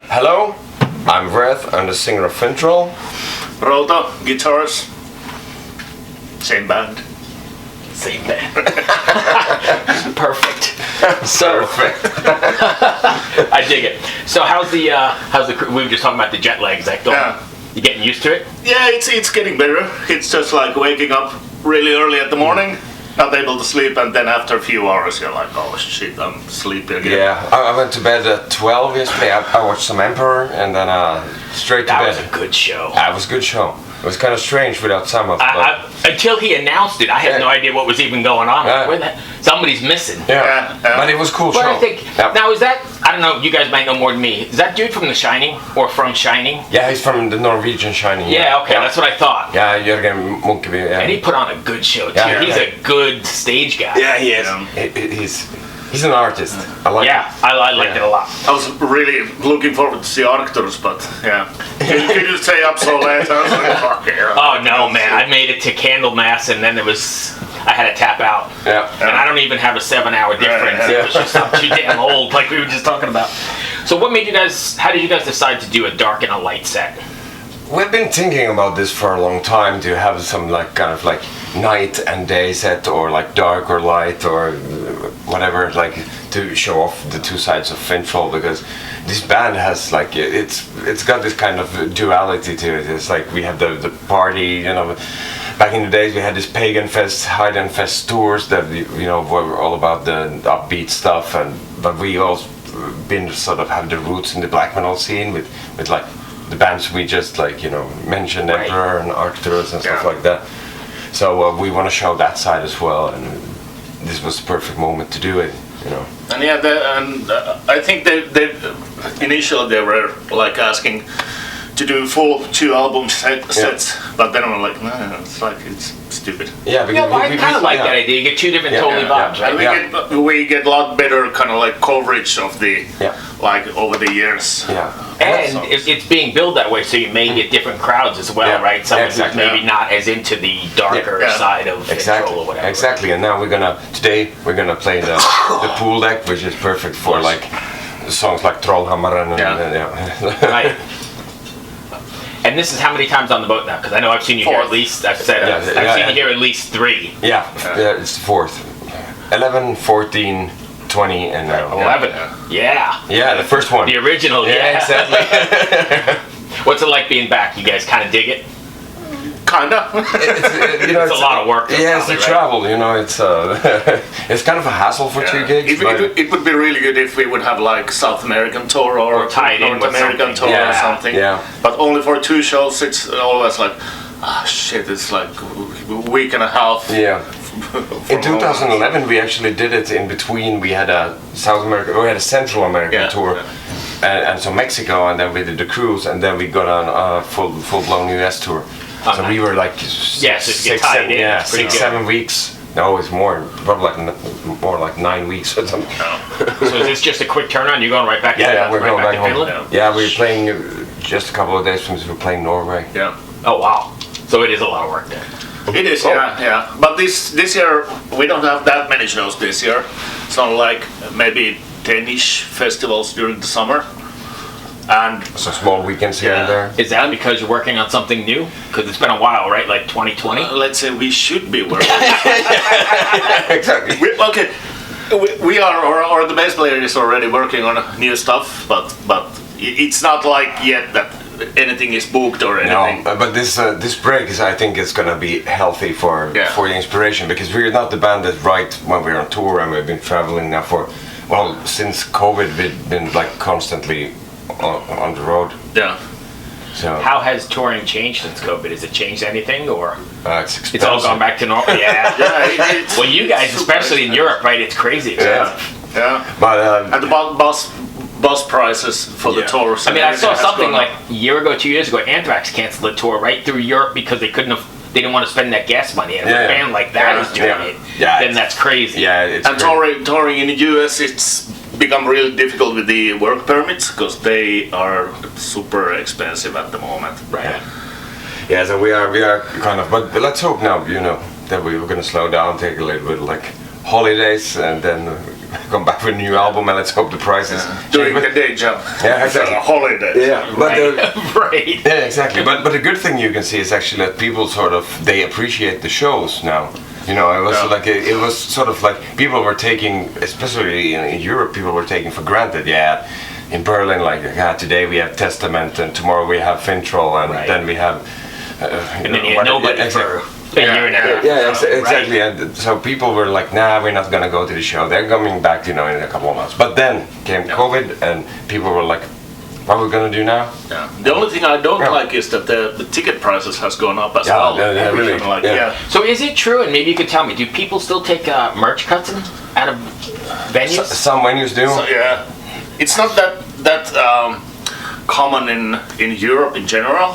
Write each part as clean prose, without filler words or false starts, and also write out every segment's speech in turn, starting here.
Hello, I'm Vreth, I'm the singer of Finntroll. Rota, guitars. Same band. Same band. Perfect. So Perfect. I dig it. So how's the we were just talking about the jet lag. Is that going? Yeah. You getting used to it? Yeah, it's getting better. It's just like waking up really early at the morning, not able to sleep, and then after a few hours you're like, oh shit, I'm sleepy again. Yeah, I went to bed at 12 yesterday. I watched some Emperor and then straight to That bed. was a good show. It was a good show. It was kind of strange without Sam. Until he announced it, I had no idea what was even going on. Somebody's missing. Yeah, but it was a cool But show. I think now is that I don't know. You guys might know more than me. Is that dude from The Shining or from Shining? Yeah, he's from the Norwegian Shining. Yeah. Okay, that's what I thought. Yeah, Jørgen Munkeby. Yeah. And he put on a good show too. Yeah, He's a good stage guy. Yeah, he is. He's an artist. I like Yeah, I liked it a lot. I was really looking forward to see Arcturus, but yeah. Could you stay up so late? I was like, fuck yeah. Oh no, man! I made it to Candlemas, and then I had to tap out. Yeah. And I don't even have a 7-hour difference. Yeah. It was just I'm too damn old, like we were just talking about. So what made you guys? How did you guys decide to do a dark and a light set? We've been thinking about this for a long time, to have some like kind of like night and day set, or like dark or light or whatever, like to show off the two sides of Finntroll, because this band has like it's got this kind of duality to it. It's like we have the party, you know. Back in the days we had this pagan fest, hide and fest tours that were all about the upbeat stuff, but we also been sort of have the roots in the black metal scene with like the bands we just mentioned, Right. Emperor and Arcturus and stuff Yeah. like that. So we want to show that side as well, and this was the perfect moment to do it, you know. And yeah, I think they initially they were like asking to do full 2 album sets, but then I'm like, no, it's stupid. Yeah, because I kind of like that idea. You get two different totally vibes, right? And we get a lot better kind of like coverage of the like over the years. Yeah. And it's being billed that way, so you may get different crowds as well, Yeah. right? Someone who's Exactly. maybe not as into the darker Yeah. side of Finntroll or whatever. Exactly. And now today we're gonna play the pool deck, which is perfect for like songs like Trollhammaren and Right. And this is how many times on the boat now? Because I know I've seen you here at least. I've seen you here at least 3. Yeah, it's the 4th. 11, 14, 20, and now 11. Yeah. Yeah, the first one. The original. Yeah. Exactly. What's it like being back? You guys kind of dig it? Kinda. It's a lot of work. Yeah, it's the right? travel. It's it's kind of a a for 2 gigs. It would be really good if we would have like South American tour or tie it in North with American something. tour or something. Yeah. But only for 2 shows. It's always like, shit. It's like a week and a half. Yeah. In 2011, we actually did it in between. We had a Central American tour, and so Mexico, and then we did the cruise, and then we got on a full-blown US tour. So we were like so you get tied in. 7 weeks. No, it's more, probably more like 9 weeks or something. So is this just a quick turn-on? You're going right back? We're going back to home. Finland? Yeah, we're playing just a couple of days from we're playing Norway. Yeah. Oh wow! So it is a lot of work then. It is, yeah. But this year we don't have that many shows this year. So like maybe 10-ish festivals during the summer. And So small weekends here and there. Is that because you're working on something new? Because it's been a while, right? Like 2020? let's say we should be working. Exactly. We are, or the bass player is already working on new stuff, but it's not like yet that anything is booked or anything. No, but this break I think is gonna be healthy for the inspiration, because we're not the band that write when we're on tour, and we've been traveling now since COVID. We've been like constantly on the road. Yeah. So How has touring changed since COVID? Has it changed anything, or it's expensive. it's all gone back to normal? Yeah. It's Well, you guys, especially in Europe, right? It's crazy expensive. Yeah. But And the bus prices for the tours. I mean, I saw something like a year ago, 2 years ago, Anthrax canceled a tour right through Europe because they didn't want to spend that gas money. And if a band like that is doing it, then that's crazy. Yeah, it's And touring in the US, it's become really difficult with the work permits because they are super expensive at the moment. Right. Yeah, so we are kind of, but let's hope now, that we were gonna slow down, take a little bit like holidays, and then come back with a new album, and let's hope the prices Doing the day job. Yeah, exactly. A holiday. Yeah, but Right. yeah, exactly. But the good thing you can see is actually that people sort of they appreciate the shows now. You know, it was like it was sort of like people were taking, especially in Europe, people were taking for granted. Yeah, in Berlin, like today we have Testament, and tomorrow we have Finntroll, and then we have. And then you had nobody for a year and a half. Yeah, exactly. And so people were like, "Nah, we're not gonna go to the show. They're coming back, you know, in a couple of months." But then came COVID, and people were like, "What are we gonna do now?" Yeah. The only thing I don't like is that the ticket prices has gone up as well. Yeah, really. Like, Yeah. So is it true, and maybe you could tell me, do people still take merch cuts out of venues? Some venues do. So, yeah. It's not that common in Europe in general.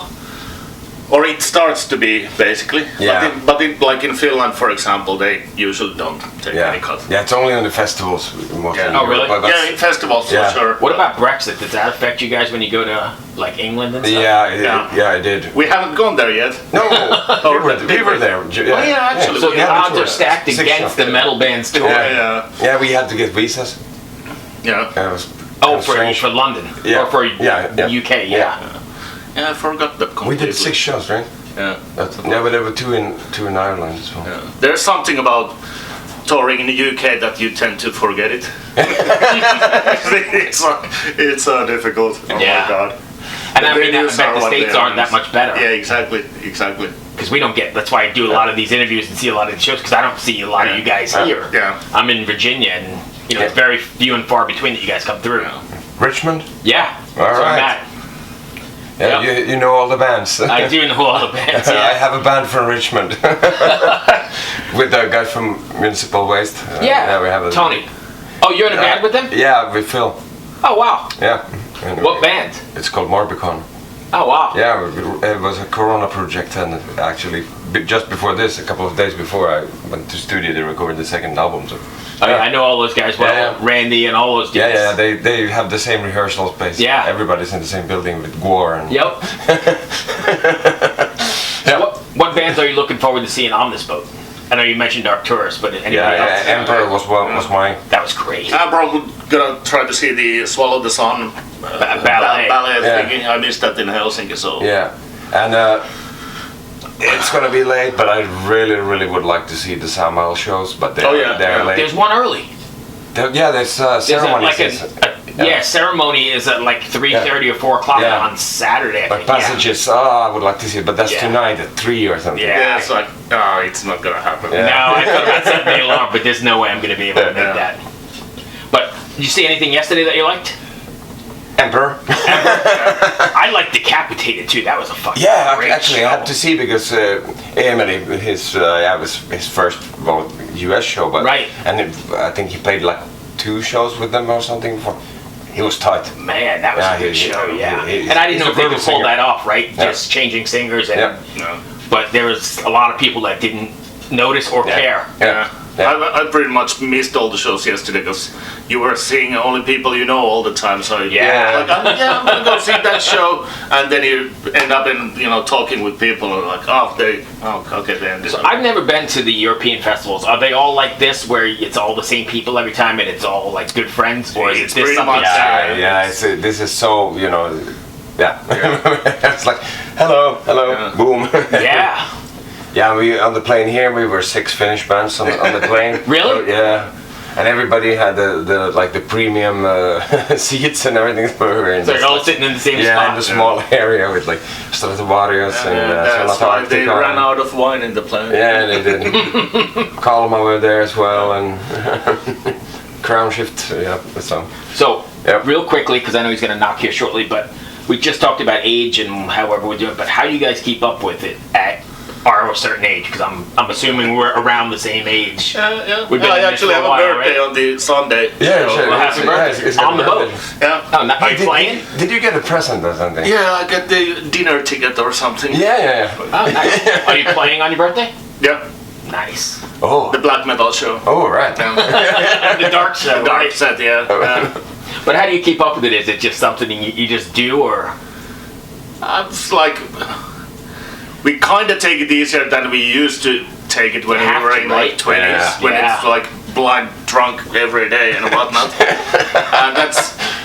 Or it starts to be, basically. Yeah. But like in Finland, for example, they usually don't take any cut. Yeah, it's only on the festivals. Mostly. Yeah. Oh, really? Yeah, in festivals, for sure. What about Brexit? Does that affect you guys when you go to like England and stuff? Yeah, I did. We haven't gone there yet. No, we were there. Oh, yeah, actually. So we the have odds are stacked against the metal bands tour. Yeah, we had to get visas. Yeah. It was for London. Yeah. Or for UK, Yeah, I forgot that completely. We did 6 shows, right? Yeah. But there were two in Ireland as well. Yeah. There's something about touring in the UK that you tend to forget it. it's difficult. Oh my god. And I mean, I bet the States aren't that much better. Yeah, exactly. Because we don't get, that's why I do a lot of these interviews and see a lot of the shows, because I don't see a lot of you guys here. Yeah. I'm in Virginia, and you know, it's very few and far between that you guys come through. Richmond? Yeah. All right. Yeah, you know all the bands. I do know all the bands. Yeah. I have a band from Richmond with the guy from Municipal Waste. We have Tony. Oh, you're in a band with them? Yeah, with Phil. Oh wow. Yeah. What band? It's called Morbicon. Oh wow. Yeah, it was a Corona project, and actually just before this, a couple of days before, I went to studio to record the second album. So. I know all those guys well. Yeah. Randy and all those dudes. Yeah, they have the same rehearsal space. Yeah. Everybody's in the same building with Gore. And Yep. So what bands are you looking forward to seeing on this boat? I know you mentioned Arcturus, but anybody else? Emperor was mine. That was great. I'm probably gonna try to see the Swallow the Sun ballet thing. I missed that in Helsinki, so. Yeah, and it's gonna be late, but I really would like to see the Samael shows, but they're late. There's one early. There's ceremony. Ceremony is at like 3:30 or 4 o'clock on Saturday. But Passages, I would like to see it, but that's tonight at 3 or something. Yeah, it's like, it's not gonna happen. Yeah. No, I thought about setting the alarm, but there's no way I'm gonna be able to make that. But did you see anything yesterday that you liked? Emperor. I liked Decapitated too. That was a fucking great actually show. I had to see because Emily, was his first US show, but and I think he played like 2 shows with them or something. He was tight. Man, that was a good show. And I didn't know if they could pull that off, right? Just changing singers and. But there was a lot of people that didn't notice or care. I pretty much missed all the shows yesterday because you were seeing only people you know all the time. So I'm gonna go see that show, and then you end up talking with people and like, okay then. So I've never been to the European festivals. Are they all like this, where it's all the same people every time and it's all like good friends, or is it this something? This is so it's like hello, boom. Yeah, we on the plane here. We were 6 Finnish bands on the plane. Really? So, and everybody had the premium seats and everything. So they're all sitting in the same spot. Yeah, in the small area with like Stratovarius and that's why they ran out of wine in the plane. Yeah, they did. Kalma were there as well, and Crown Shift. So real quickly, because I know he's going to knock here shortly, but we just talked about age and however we're doing. But how do you guys keep up with it at a certain age? Because I'm assuming we're around the same age. We've been I actually have a birthday on the Sunday. Yeah, so happy birthday. On the boat. Yeah. Oh, are you playing? Did you get a present or something? Yeah, I got the dinner ticket or something. Yeah. Oh, nice. Are you playing on your birthday? Yeah. Nice. Oh. The black metal show. Oh, right. The dark show. The dark set, But how do you keep up with it? Is it just something you just do, or? It's like we kind of take it easier than we used to take it when You we have were to, in right? like 20s, when Yeah. it's like blind drunk every day and whatnot. That's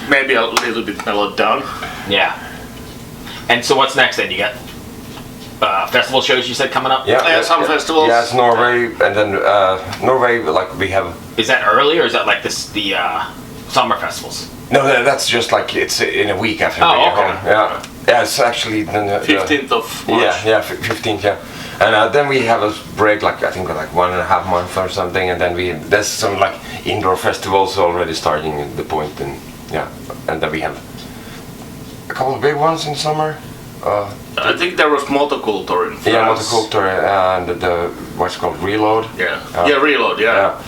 maybe a little bit mellowed down. Yeah. And so what's next then? You got festival shows you said coming up? Yeah, some festivals. Yeah, it's Norway, and then Norway, like we have. Is that early or is that like the summer festivals? No, that's just like it's in a week after Oh, we're okay. home. Yeah, yeah, it's actually the 15th of March. Yeah, 15th, yeah. And then we have a break, like I think like 1.5 months or something, and then there's some like indoor festivals already starting at the point, and yeah, and then we have a couple of big ones in summer. I think there was Motoculture in France. Yeah, Motoculture and the what's called Reload. Yeah, Reload, yeah.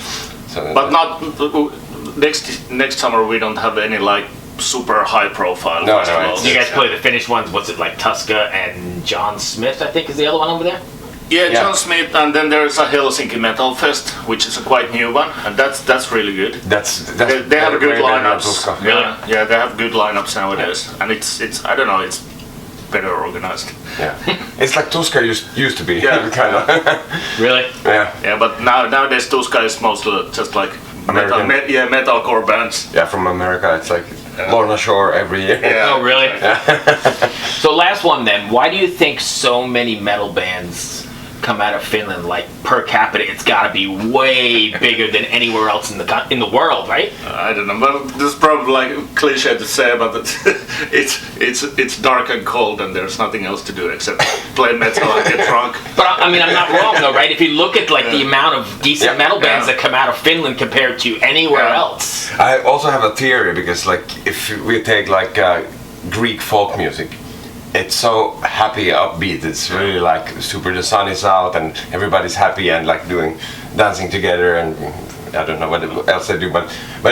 So But not next summer. We don't have any like super high profile No, festivals. You guys play the Finnish ones. What's it like? Tuska and John Smith, I think, is the other one over there. Yeah, John Smith, and then there's a Helsinki Metal Fest, which is a quite new one, and that's really good. They have good lineups. Really? Yeah, they have good lineups nowadays, and it's I don't know, it's better organized. Yeah, it's like Tuska used to be. Yeah. Kind of. Really? Yeah. Yeah, but nowadays Tuska is mostly just like American. metalcore bands. Yeah, from America, it's like Lorna Shore every year. Yeah. Oh, really? So last one then. Why do you think so many metal bands come out of Finland? Like per capita, it's got to be way bigger than anywhere else in the world, right? I don't know, but this is probably like a cliche to say, but it's dark and cold, and there's nothing else to do except play metal and get drunk. But I mean, I'm not wrong though, right? If you look at like the amount of decent metal bands that come out of Finland compared to anywhere else. I also have a theory, because like if we take like Greek folk music, it's so happy, upbeat. It's really like super. The sun is out and everybody's happy and like dancing together, and I don't know what else they do, but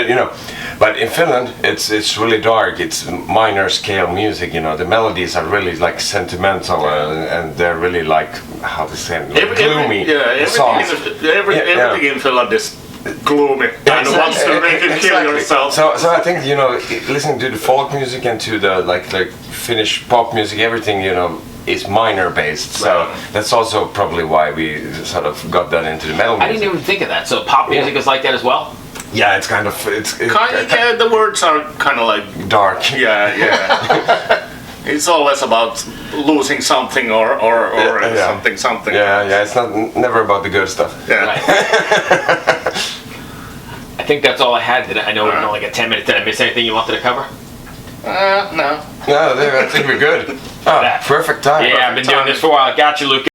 you know, but in Finland it's really dark. It's minor scale music. You know, the melodies are really like sentimental and they're really like, how to say it, like gloomy. Everything in Finland is gloomy and wants to make you kill yourself. So I think, you know, listening to the folk music and to the like Finnish pop music, everything, you know, is minor based. So that's also probably why we sort of got that into the metal music. I didn't even think of that. So pop music is like that as well? Yeah, it's kind of Yeah, the words are kind of like dark. Yeah. It's always about losing something or something. Yeah. It's never about the good stuff. Yeah. Right. I think that's all I had today. I know we've only got 10 minutes. Did I miss anything you wanted to cover? No. No, I think we're good. Perfect time. Yeah, I've been doing this for a while. Got you, Luke.